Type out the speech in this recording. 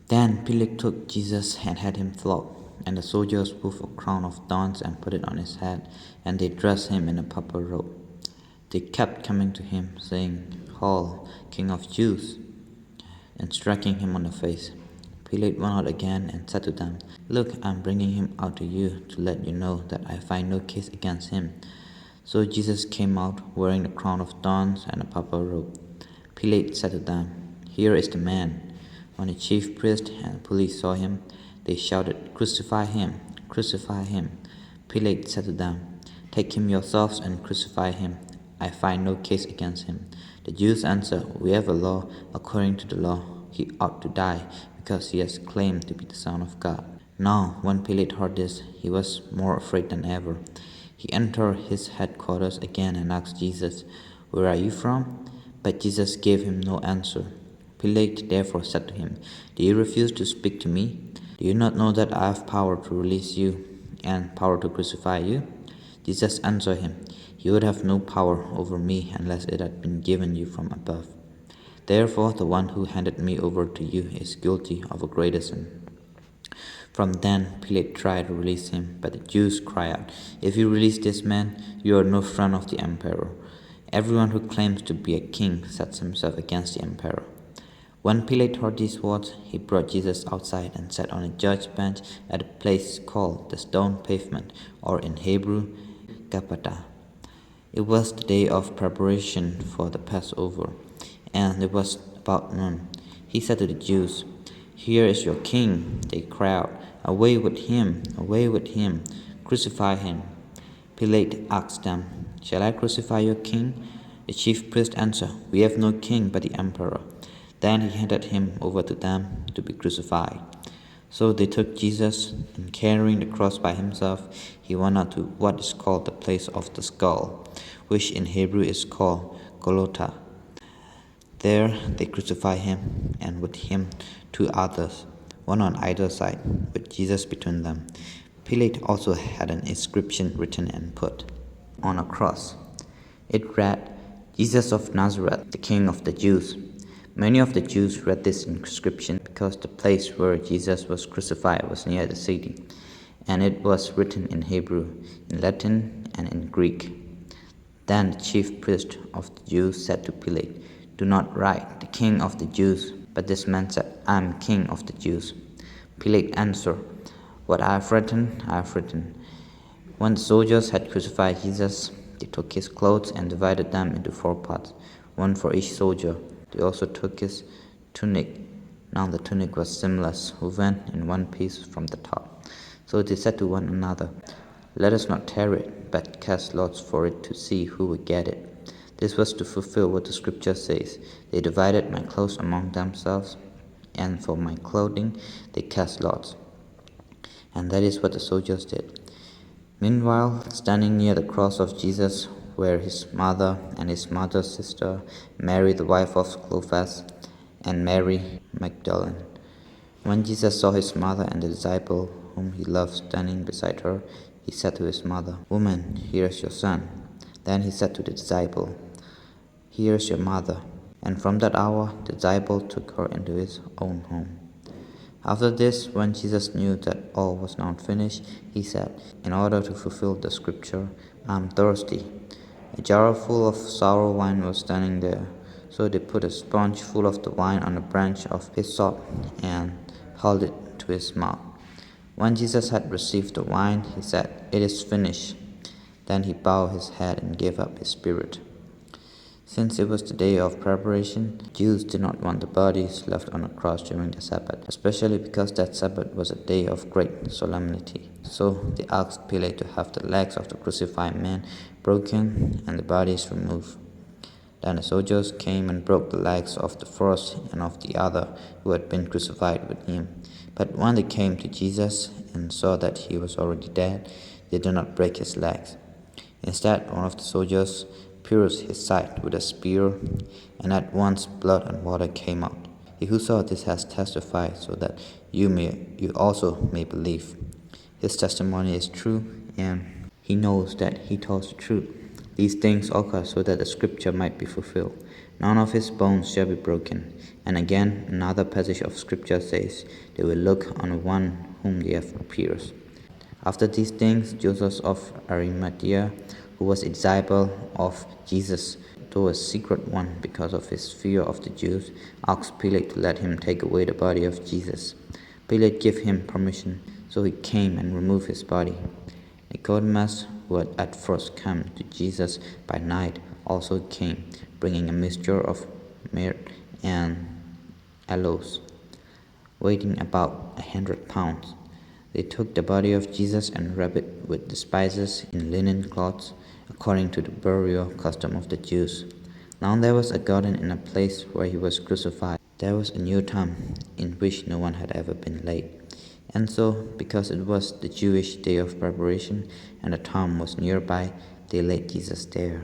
Then Pilate took Jesus and had him flogged. And the soldiers wove a crown of thorns and put it on his head, and they dressed him in a purple robe. They kept coming to him, saying, "Hail, King of Jews," and striking him on the face. Pilate went out again and said to them, "Look, I am bringing him out to you to let you know that I find no case against him." So Jesus came out, wearing a crown of thorns and a purple robe. Pilate said to them, "Here is the man." When the chief priest and the police saw him, they shouted, "Crucify him! Crucify him!" Pilate said to them, "Take him yourselves and crucify him. I find no case against him." The Jews answered, "We have a law. According to the law, he ought to die, because he has claimed to be the Son of God." Now, when Pilate heard this, he was more afraid than ever. He entered his headquarters again and asked Jesus, "Where are you from?" But Jesus gave him no answer. Pilate therefore said to him, "Do you refuse to speak to me? Do you not know that I have power to release you and power to crucify you?" Jesus answered him, "You would have no power over me unless it had been given you from above. Therefore, the one who handed me over to you is guilty of a greater sin." From then, Pilate tried to release him, but the Jews cried out, "If you release this man, you are no friend of the emperor. Everyone who claims to be a king sets himself against the emperor." When Pilate heard these words, he brought Jesus outside and sat on a judge bench at a place called the Stone Pavement, or in Hebrew, Gabbatha. It was the day of preparation for the Passover, and it was about noon. He said to the Jews, "Here is your king." They cried out, "Away with him! Away with him! Crucify him!" Pilate asked them, "Shall I crucify your king?" The chief priest answered, "We have no king but the emperor." Then he handed him over to them to be crucified. So they took Jesus, and carrying the cross by himself, he went out to what is called the place of the skull, which in Hebrew is called Golgotha. There they crucified him, and with him 2 others, one on either side, with Jesus between them. Pilate also had an inscription written and put on a cross. It read, "Jesus of Nazareth, the King of the Jews." Many of the Jews read this inscription because the place where Jesus was crucified was near the city, and it was written in Hebrew, in Latin, and in Greek. Then the chief priest of the Jews said to Pilate, "Do not write, 'The King of the Jews,' but this man said, 'I am King of the Jews.'" Pilate answered, "What I have written, I have written." When the soldiers had crucified Jesus, they took his clothes and divided them into 4 parts, one for each soldier. They also took his tunic. Now the tunic was seamless, woven in one piece from the top. So they said to one another, "Let us not tear it, but cast lots for it to see who will get it." This was to fulfill what the scripture says, "They divided my clothes among themselves, and for my clothing they cast lots." And that is what the soldiers did. Meanwhile, standing near the cross of Jesus were his mother and his mother's sister, Mary the wife of Clopas, and Mary Magdalene. When Jesus saw his mother and the disciple whom he loved standing beside her, he said to his mother, "Woman, here is your son." Then he said to the disciple, "Here is your mother." And from that hour the disciple took her into his own home. After this, when Jesus knew that all was now finished, he said, in order to fulfill the scripture, "I am thirsty." A jar full of sour wine was standing there. So they put a sponge full of the wine on a branch of hyssop and held it to his mouth. When Jesus had received the wine, he said, "It is finished." Then he bowed his head and gave up his spirit. Since it was the day of preparation, Jews did not want the bodies left on a cross during the Sabbath, especially because that Sabbath was a day of great solemnity. So they asked Pilate to have the legs of the crucified man broken and the bodies removed. Then the soldiers came and broke the legs of the first and of the other who had been crucified with him. But when they came to Jesus and saw that he was already dead, they did not break his legs. Instead, one of the soldiers pierced his side with a spear, and at once blood and water came out. He who saw this has testified, so that you also may believe. His testimony is true, and he knows that he tells the truth. These things occur so that the scripture might be fulfilled. none of his bones shall be broken. And again, another passage of scripture says, they will look on one whom they have pierced. After these things, Joseph of Arimathea, who was a disciple of Jesus, though a secret one because of his fear of the Jews, asked Pilate to let him take away the body of Jesus. Pilate gave him permission, so he came and removed his body. Nicodemus, who had at first come to Jesus by night, also came, bringing a mixture of myrrh and aloes, weighing about 100 pounds. They took the body of Jesus and wrapped it with the spices in linen cloths, according to the burial custom of the Jews. Now there was a garden in the place where he was crucified. There was a new tomb in which no one had ever been laid. And so, because it was the Jewish day of preparation and the tomb was nearby, they laid Jesus there.